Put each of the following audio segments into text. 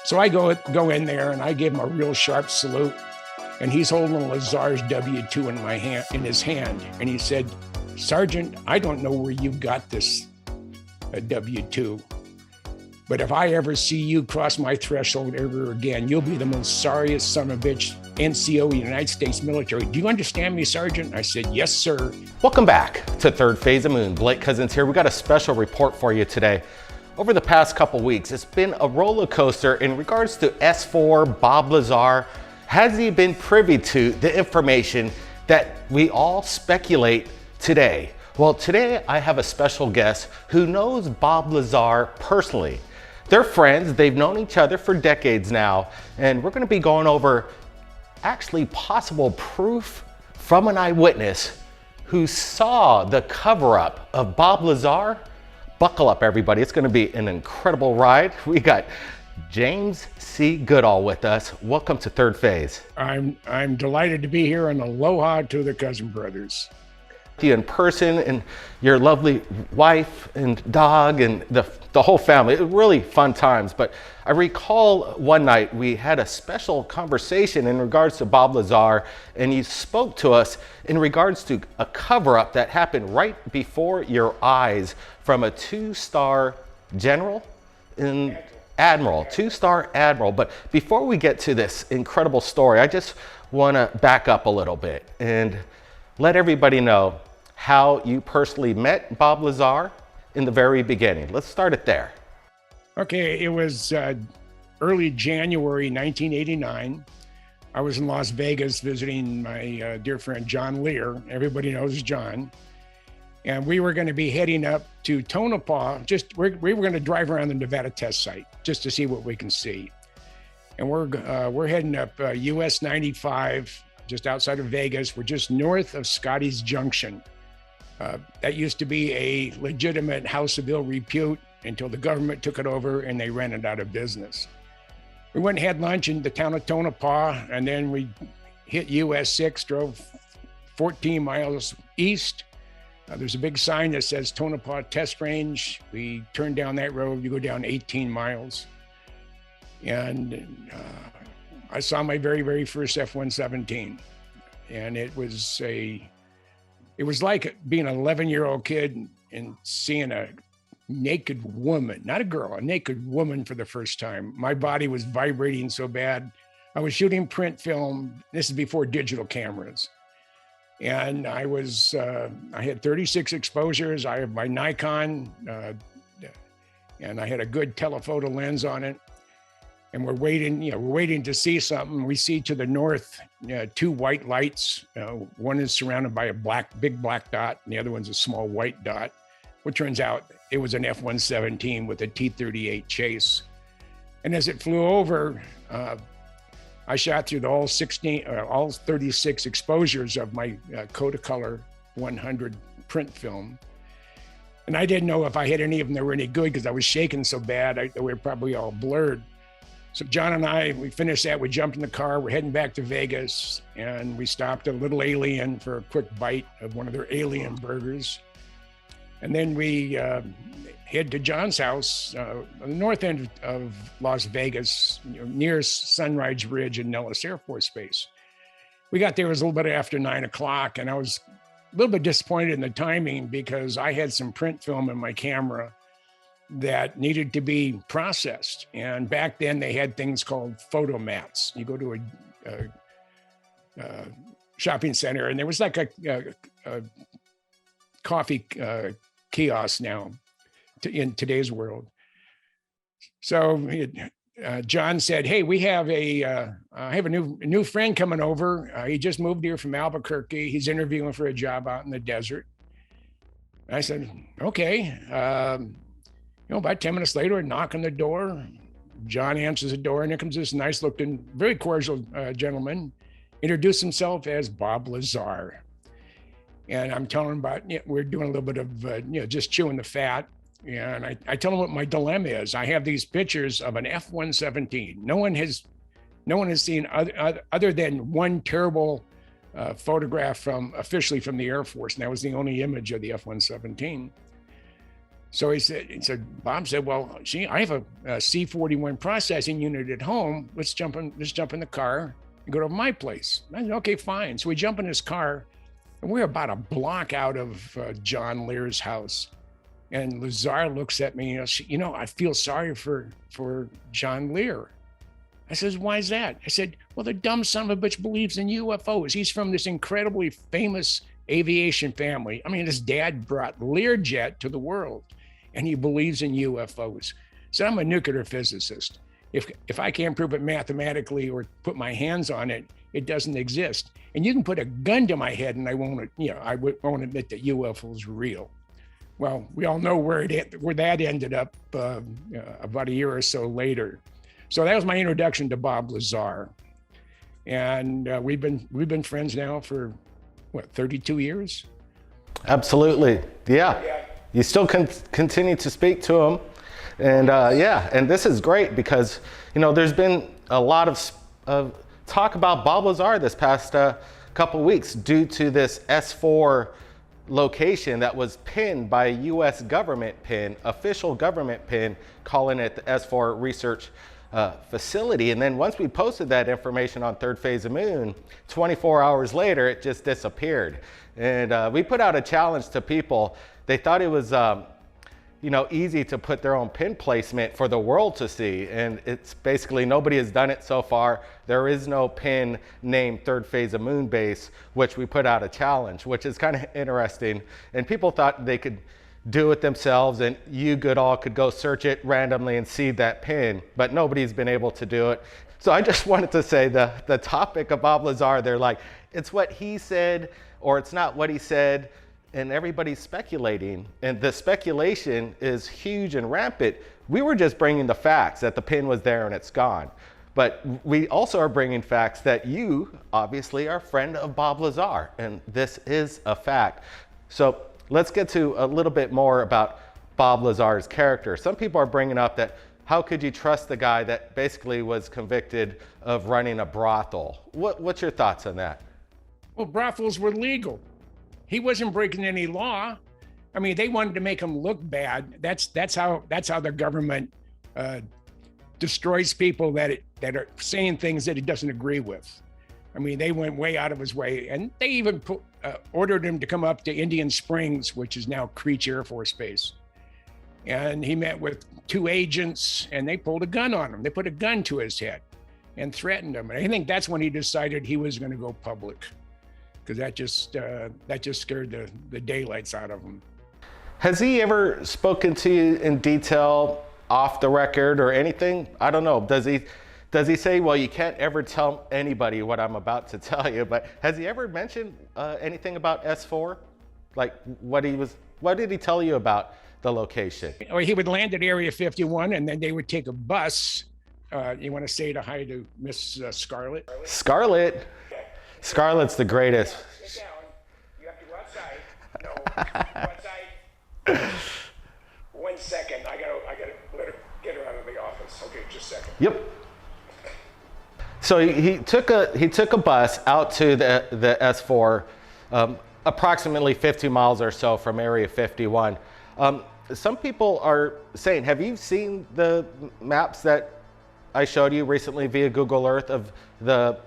So I go in there and I give him a real sharp salute, and he's holding Lazar's W-2 in his hand, and he said, "Sergeant, I don't know where you got this W-2, but if I ever see you cross my threshold ever again, you'll be the most sorriest son of a bitch NCO of the United States military. Do you understand me, Sergeant?" I said, "Yes, sir." Welcome back to Third Phase of Moon. Blake Cousins here. We got a special report for you today. Over the past couple weeks, it's been a roller coaster in regards to S4, Bob Lazar. Has he been privy to the information that we all speculate today? Well, today I have a special guest who knows Bob Lazar personally. They're friends, they've known each other for decades now, and we're gonna be going over actually possible proof from an eyewitness who saw the cover-up of Bob Lazar. Buckle up, everybody. It's gonna be an incredible ride. We got James C. Goodall with us. Welcome to Third Phase. I'm delighted to be here, and aloha to the Cousin Brothers. You in person and your lovely wife and dog and the whole family. Really fun times. But I recall one night we had a special conversation in regards to Bob Lazar, and you spoke to us in regards to a cover-up that happened right before your eyes from a two-star general in Admiral, two-star Admiral. But before we get to this incredible story, I just want to back up a little bit and let everybody know how you personally met Bob Lazar in the very beginning. Let's start it there. Okay, it was early January 1989. I was in Las Vegas visiting my dear friend John Lear. Everybody knows John. And we were going to be heading up to Tonopah. We were going to drive around the Nevada test site just to see what we can see. And we're heading up US 95 just outside of Vegas. We're just north of Scotty's Junction. That used to be a legitimate house of ill repute until the government took it over and they ran it out of business. We went and had lunch in the town of Tonopah, and then we hit US 6, drove 14 miles east. There's a big sign that says Tonopah Test Range. We turned down that road, you go down 18 miles. And I saw my very, very first F-117. And it was like being an 11-year-old kid and seeing a naked woman, not a girl, a naked woman for the first time. My body was vibrating so bad. I was shooting print film. This is before digital cameras. And I had 36 exposures. I have my Nikon, and I had a good telephoto lens on it. And we're waiting to see something. We see to the north, two white lights. One is surrounded by a big black dot, and the other one's a small white dot. What turns out it was an F-117 with a T-38 chase. And as it flew over, I shot through all 36 exposures of my Kodacolor 100 print film. And I didn't know if I had any of them that were any good because I was shaking so bad, they were probably all blurred. So John and I, we finished that, we jumped in the car, we're heading back to Vegas, and we stopped at Little Alien for a quick bite of one of their alien burgers. And then we head to John's house on the north end of Las Vegas, near Sunrise Ridge and Nellis Air Force Base. We got there, it was a little bit after 9 o'clock, and I was a little bit disappointed in the timing because I had some print film in my camera that needed to be processed. And back then they had things called photo mats. You go to a shopping center, and there was like a coffee kiosk now in today's world. So John said, "Hey, we have I have a new friend coming over. He just moved here from Albuquerque. He's interviewing for a job out in the desert." I said, "Okay." About 10 minutes later, I knock on the door. John answers the door, and there comes this nice looking, very cordial gentleman, introduced himself as Bob Lazar. And I'm telling him about, we're doing a little bit of, just chewing the fat. And I tell him what my dilemma is. I have these pictures of an F-117. No one has seen other than one terrible photograph officially from the Air Force. And that was the only image of the F-117. So Bob said, well, gee, I have a C-41 processing unit at home. Let's jump in the car and go to my place. I said, okay, fine. So we jump in his car, and we're about a block out of John Lear's house. And Lazar looks at me, I feel sorry for John Lear. I says, why is that? I said, well, the dumb son of a bitch believes in UFOs. He's from this incredibly famous aviation family. I mean, his dad brought Learjet to the world, and he believes in UFOs. So I'm a nuclear physicist. If I can't prove it mathematically or put my hands on it, it doesn't exist. And you can put a gun to my head, and I won't admit that UFOs are real. Well, we all know where that ended up about a year or so later. So that was my introduction to Bob Lazar, and we've been friends now for 32 years. Absolutely, yeah. You still continue to speak to him, and and this is great because there's been a lot of talk about Bob Lazar this past couple weeks due to this S4 location that was pinned by a U.S. government pin, official government pin, calling it the S4 research facility. And then once we posted that information on Third Phase of Moon, 24 hours later, it just disappeared. And we put out a challenge to people. They thought it was, easy to put their own pin placement for the world to see. And it's basically nobody has done it so far. There is no pin named Third Phase of Moon base, which we put out a challenge, which is kind of interesting. And people thought they could do it themselves and you all could go search it randomly and see that pin, but nobody's been able to do it. So I just wanted to say the topic of Bob Lazar, they're like, it's what he said or it's not what he said, and everybody's speculating, and the speculation is huge and rampant. We were just bringing the facts that the pin was there and it's gone. But we also are bringing facts that you obviously are a friend of Bob Lazar, and this is a fact. So let's get to a little bit more about Bob Lazar's character. Some people are bringing up that how could you trust the guy that basically was convicted of running a brothel? What's your thoughts on that? Well, brothels were legal. He wasn't breaking any law. I mean, they wanted to make him look bad. That's how the government destroys people that are saying things that he doesn't agree with. I mean, they went way out of his way, and they even ordered him to come up to Indian Springs, which is now Creech Air Force Base. And he met with 2 agents, and they pulled a gun on him. They put a gun to his head and threatened him. And I think that's when he decided he was going to go public, because that just scared the daylights out of him. Has he ever spoken to you in detail off the record or anything? I don't know. Does he say, well, you can't ever tell anybody what I'm about to tell you, but has he ever mentioned anything about S4? Like what did he tell you about the location? Or he would land at Area 51, and then they would take a bus. You want to say hi to Miss Scarlett? Scarlett? Scarlett's the greatest. Sit down. You have to go outside. No, go outside. 1 second. I gotta let her get her out of the office. Okay, just a second. Yep. So he took a bus out to the S4, approximately 50 miles or so from Area 51. Some people are saying, have you seen the maps that I showed you recently via Google Earth of the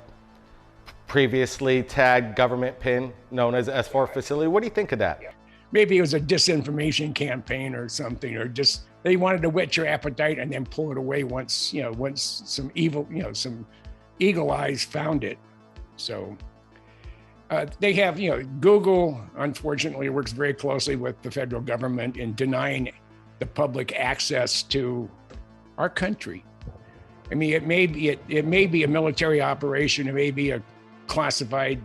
previously tagged government pin known as S4 facility? What do you think of that? Maybe it was a disinformation campaign or something, or just they wanted to whet your appetite and then pull it away once some eagle eyes found it. So they have, Google, unfortunately, works very closely with the federal government in denying the public access to our country. I mean, it may be a military operation, it may be a classified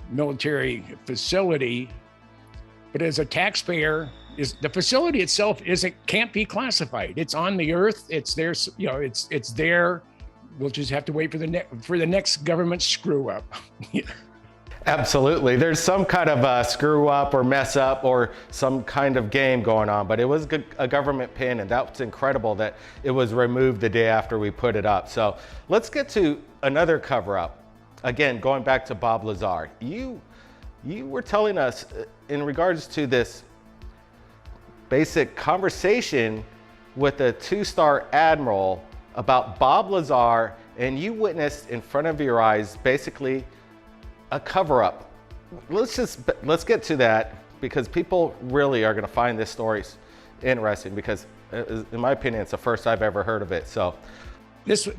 military facility, but as a taxpayer, the facility itself can't be classified. It's on the earth. It's there. It's there. We'll just have to wait for the next government screw up. Absolutely. There's some kind of screw up or mess up or some kind of game going on, but it was a government pin, and that's incredible that it was removed the day after we put it up. So let's get to another cover up. Again, going back to Bob Lazar, you were telling us in regards to this basic conversation with a two-star admiral about Bob Lazar, and you witnessed in front of your eyes basically a cover-up. Let's get to that, because people really are going to find this story interesting, because in my opinion it's the first I've ever heard of it. So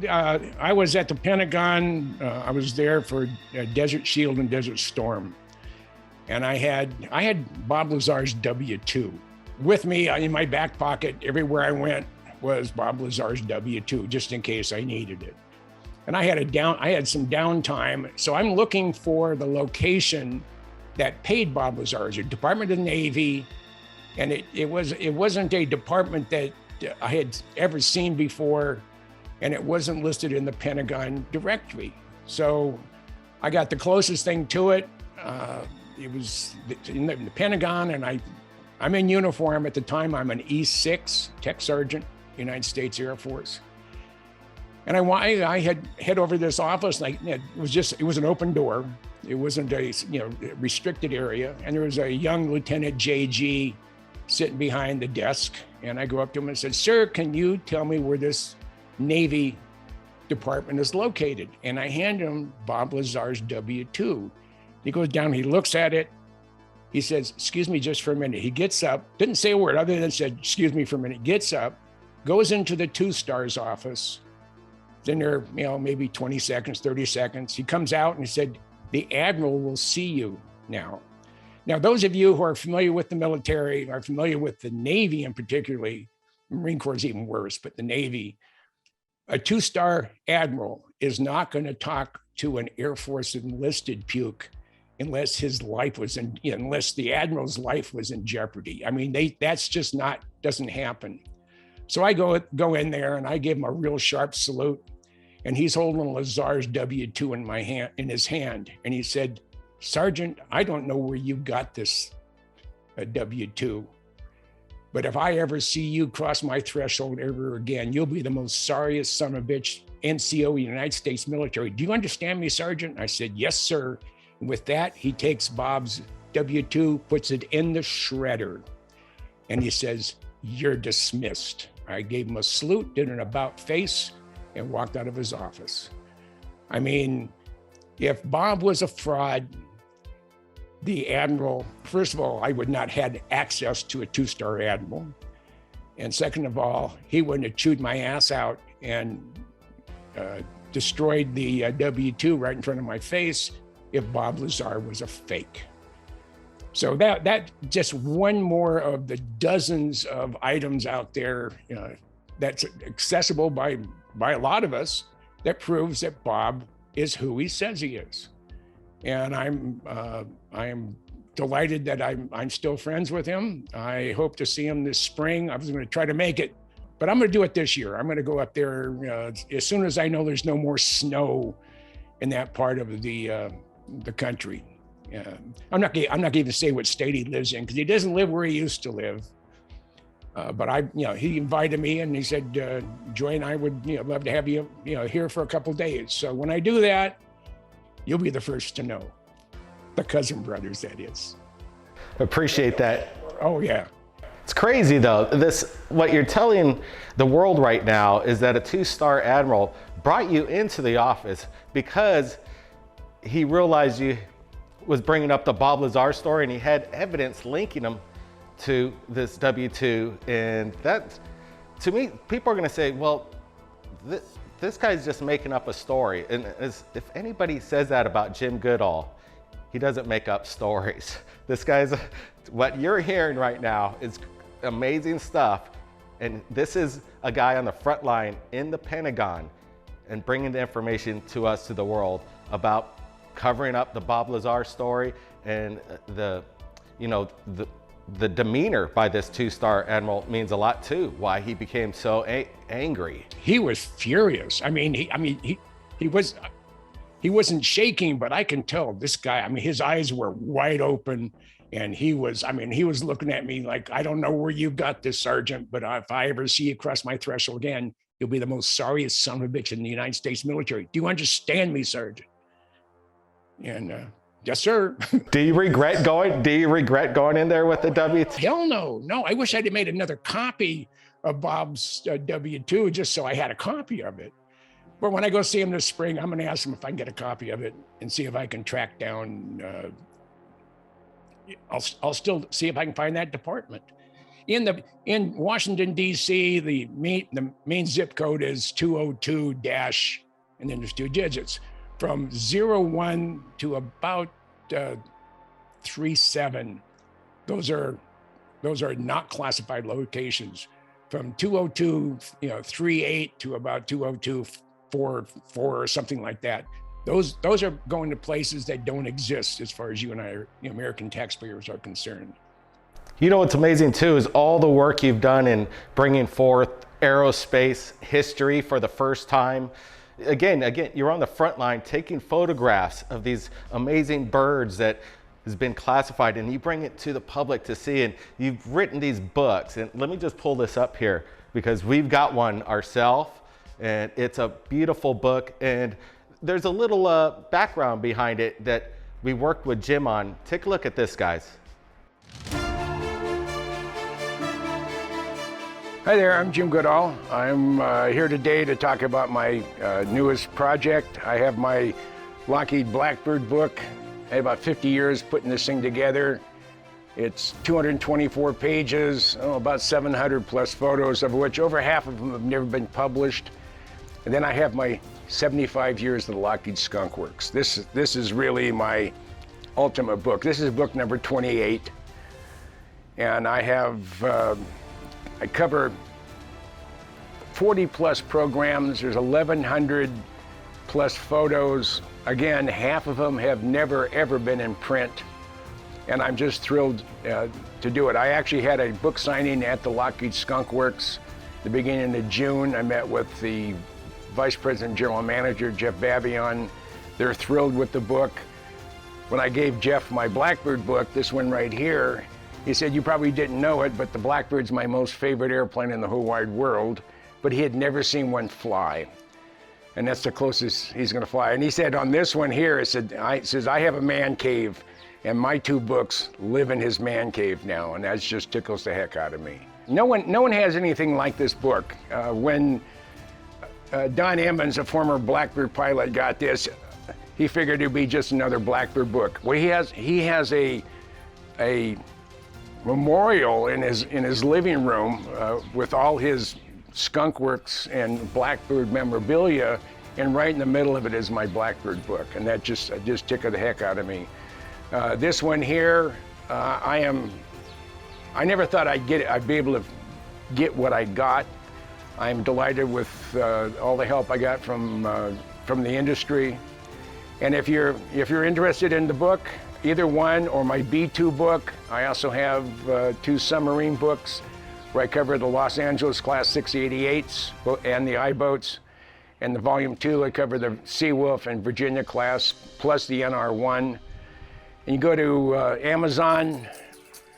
I was at the Pentagon. I was there for Desert Shield and Desert Storm, and I had Bob Lazar's W-2 with me in my back pocket. Everywhere I went was Bob Lazar's W-2, just in case I needed it. And I had some downtime, so I'm looking for the location that paid Bob Lazar. It was a Department of the Navy, and it wasn't a department that I had ever seen before, and it wasn't listed in the Pentagon directory. So I got the closest thing to it. It was in the Pentagon, and I'm in uniform at the time. I'm an E6 Tech Sergeant, United States Air Force. And I had head over to this office, like it was an open door. It wasn't a restricted area, and there was a young Lieutenant JG sitting behind the desk. And I go up to him and said, "Sir, can you tell me where this Navy department is located?" And I hand him Bob Lazar's W-2. He goes down, he looks at it. He says, "Excuse me just for a minute." He gets up, didn't say a word other than said, "Excuse me for a minute," gets up, goes into the Two Star's office. Then there, maybe 20 seconds, 30 seconds. He comes out and he said, "The Admiral will see you now." Now, those of you who are familiar with the military, are familiar with the Navy in particularly, Marine Corps is even worse, but the Navy, a two-star admiral is not going to talk to an Air Force enlisted puke unless unless the admiral's life was in jeopardy. I mean, that's just doesn't happen. So I go in there and I give him a real sharp salute, and he's holding Lazar's W-2 in his hand, and he said, "Sergeant, I don't know where you got this W-2, but if I ever see you cross my threshold ever again, you'll be the most sorriest son of a bitch NCO United States military. Do you understand me, Sergeant?" I said, "Yes, sir." And with that, he takes Bob's W-2, puts it in the shredder, and he says, "You're dismissed." I gave him a salute, did an about face, and walked out of his office. I mean, if Bob was a fraud, the admiral, first of all, I would not have had access to a two-star admiral. And second of all, he wouldn't have chewed my ass out and destroyed the W-2 right in front of my face if Bob Lazar was a fake. So that just one more of the dozens of items out there that's accessible by a lot of us that proves that Bob is who he says he is. And I am delighted that I'm still friends with him. I hope to see him this spring. I was going to try to make it, but I'm going to do it this year. I'm going to go up there as soon as I know there's no more snow in that part of the country. I'm not going to say what state he lives in, because he doesn't live where he used to live. But he invited me and he said, "Joy and I would love to have you here for a couple of days." So when I do that, you'll be the first to know. The cousin brothers, that is. Appreciate that. Oh yeah. It's crazy though. What you're telling the world right now is that a two-star admiral brought you into the office because he realized you was bringing up the Bob Lazar story, and he had evidence linking him to this W-2. And that, to me, people are going to say, well, this guy's just making up a story. And if anybody says that about Jim Goodall, he doesn't make up stories. This guy's, what you're hearing right now is amazing stuff. And this is a guy on the front line in the Pentagon and bringing the information to us, to the world, about covering up the Bob Lazar story, and the demeanor by this two-star admiral means a lot too. Why he became so angry. He was furious. He wasn't shaking, but I can tell this guy. His eyes were wide open, and he was looking at me like, "I don't know where you got this, Sergeant, but if I ever see you cross my threshold again, you'll be the most sorriest son of a bitch in the United States military. Do you understand me, Sergeant?" And Yes, sir. Do you regret going in there with the W-2? Hell no. No, I wish I'd have made another copy of Bob's W-2 just so I had a copy of it. But when I go see him this spring, I'm going to ask him if I can get a copy of it and see if I can track down. I'll still see if I can find that department. In Washington, D.C., the main zip code is 202 dash, and then there's 2 digits. From 01 to about 37, those are not classified locations. From 202, 38 to about 202, 44 or something like that. Those are going to places that don't exist as far as you and I, American taxpayers, are concerned. You know what's amazing too is all the work you've done in bringing forth aerospace history for the first time. Again, you're on the front line taking photographs of these amazing birds that has been classified, and you bring it to the public to see, and you've written these books. And let me just pull this up here because we've got one ourselves, and it's a beautiful book, and there's a little background behind it that we worked with Jim on. Take a look at this, guys. Hi there, I'm Jim Goodall. I'm here today to talk about my newest project. I have my Lockheed Blackbird book. I had about 50 years putting this thing together. It's 224 pages, about 700 plus photos, of which over half of them have never been published. And then I have my 75 years of the Lockheed Skunk Works. This is really my ultimate book. This is book number 28. And I have, I cover 40 plus programs. There's 1,100 plus photos. Again, half of them have never ever been in print. And I'm just thrilled to do it. I actually had a book signing at the Lockheed Skunk Works the beginning of June. I met with the Vice President General Manager, Jeff Babion. They're thrilled with the book. When I gave Jeff my Blackbird book, this one right here, he said, you probably didn't know it, but the Blackbird's my most favorite airplane in the whole wide world, but he had never seen one fly. And that's the closest he's gonna fly. And he said on this one here, it says, I have a man cave, and my 2 books live in his man cave now, and that just tickles the heck out of me. No one has anything like this book. When Don Emmons, a former Blackbird pilot, got this, he figured it'd be just another Blackbird book. Well, he has a memorial in his living room with all his Skunk Works and Blackbird memorabilia, and right in the middle of it is my Blackbird book, and that just tickled the heck out of me. This one here, I never thought I'd be able to get what I got. I'm delighted with all the help I got from the industry, and if you're interested in the book, either one or my B-2 book. I also have 2 submarine books where I cover the Los Angeles class 688s and the I-boats. And the volume 2, I cover the Seawolf and Virginia class, plus the NR-1. And you go to Amazon,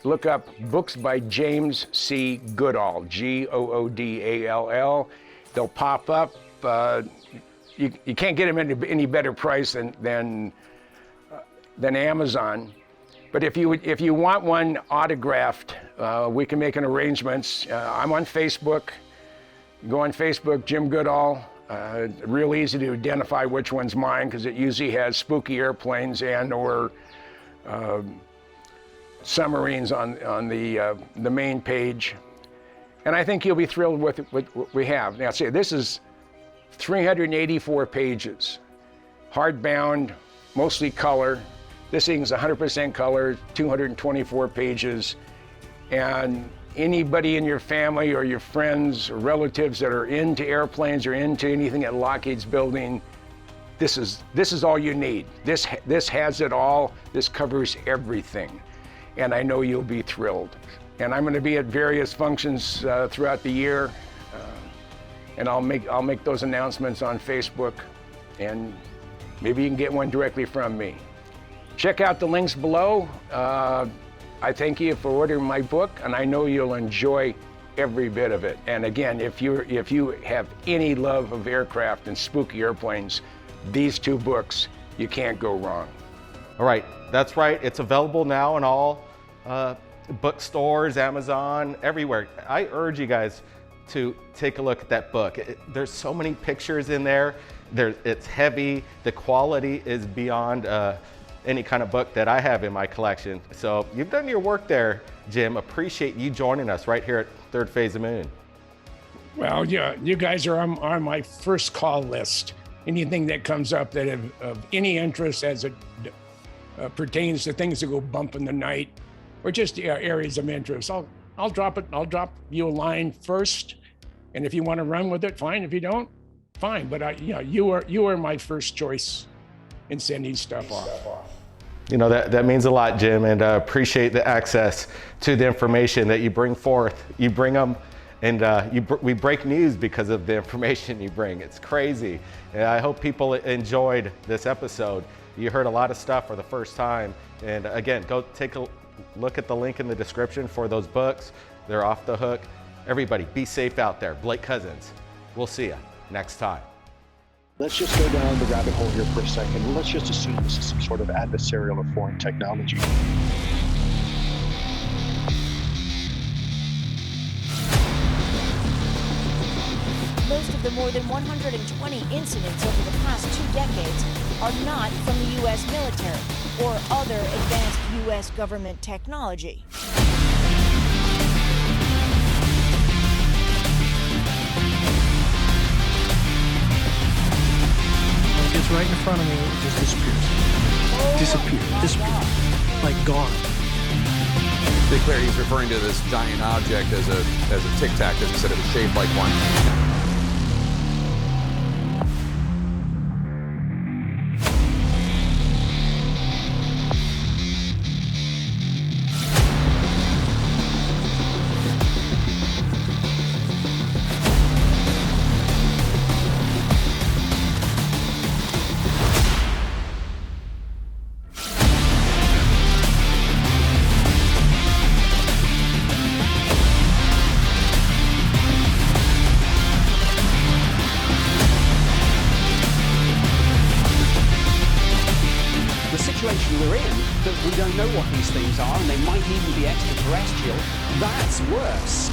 look up books by James C. Goodall, Goodall. They'll pop up. You can't get them at any better price than Amazon. But if you want one autographed, we can make an arrangements. I'm on Facebook. Go on Facebook, Jim Goodall. Real easy to identify which one's mine because it usually has spooky airplanes and or submarines on the main page. And I think you'll be thrilled with what we have. Now, see, this is 384 pages, hardbound, mostly color. This thing's 100% color, 224 pages, and anybody in your family or your friends or relatives that are into airplanes or into anything that Lockheed's building, this is all you need. This has it all. This covers everything, and I know you'll be thrilled. And I'm going to be at various functions throughout the year, and I'll make those announcements on Facebook, and maybe you can get one directly from me. Check out the links below. I thank you for ordering my book, and I know you'll enjoy every bit of it. And again, if you have any love of aircraft and spooky airplanes, these 2 books, you can't go wrong. All right, that's right. It's available now in all bookstores, Amazon, everywhere. I urge you guys to take a look at that book. There's so many pictures in there. It's heavy. The quality is beyond any kind of book that I have in my collection. So you've done your work there, Jim. Appreciate you joining us right here at Third Phase of Moon. Well, yeah, you guys are on my first call list. Anything that comes up that of any interest as it pertains to things that go bump in the night, or just areas of interest, I'll drop it. I'll drop you a line first, and if you want to run with it, fine. If you don't, fine. But you are my first choice in sending stuff off. You know, that means a lot, Jim, and appreciate the access to the information that you bring forth. You bring them, and we break news because of the information you bring. It's crazy. And I hope people enjoyed this episode. You heard a lot of stuff for the first time. And again, go take a look at the link in the description for those books. They're off the hook. Everybody, be safe out there. Blake Cousins, we'll see you next time. Let's just go down the rabbit hole here for a second. Let's just assume this is some sort of adversarial or foreign technology. Most of the more than 120 incidents over the past 2 decades are not from the U.S. military or other advanced U.S. government technology. It gets right in front of me, it just disappears. Disappears. Like gone. To be clear, he's referring to this giant object as a tic tac, as he said it was shaped like one. We're in, that we don't know what these things are, and they might even be extraterrestrial. That's worse.